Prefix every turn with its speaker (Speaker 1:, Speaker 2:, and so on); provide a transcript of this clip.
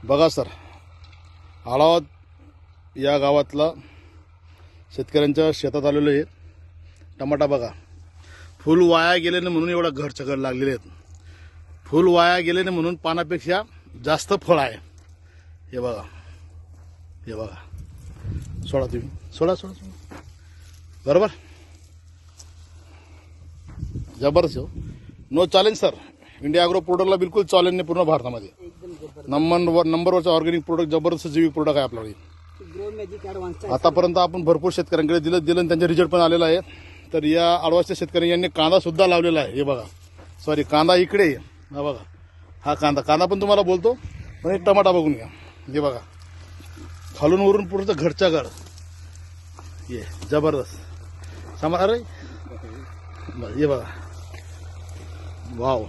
Speaker 1: बघा सर, आळावात या गावातला शेतकऱ्यांच्या शेतात आलेलो आहे. टमाटा बघा, फुल वाया गेले ना म्हणून एवढा घर चघळ लागलेले आहेत. फुल वाया गेले ना म्हणून पानापेक्षा जास्त फळ आहे. हे बघा, हे बघा. सोडा तुम्ही, सोडा सोडा सोडा. बरोबर, जबरदस्त हो. No challenge sir. India agro प्रोडक्टला बिलकुल चॅलेंज नाही पूर्ण भारतामध्ये. नंबरवरचा ऑर्गॅनिक प्रोडक्ट, जबरदस्त जैविक प्रोडक्ट आहे आपल्याकडे. आतापर्यंत आपण भरपूर शेतकऱ्यांकडे दिलं आणि त्यांचा रिझल्ट पण आलेला आहे. तर या आळवाच्या शेतकऱ्यांनी कांदा सुद्धा लावलेला आहे. हे बघा, सॉरी कांदा इकडे आहे. हा बघा, हा कांदा पण तुम्हाला बोलतो. पण एक टमाटा बघून घ्या. हे बघा, खालून वरून पुढचं घरच्या घर. ये जबरदस्त. अरे हे बघा, वाव.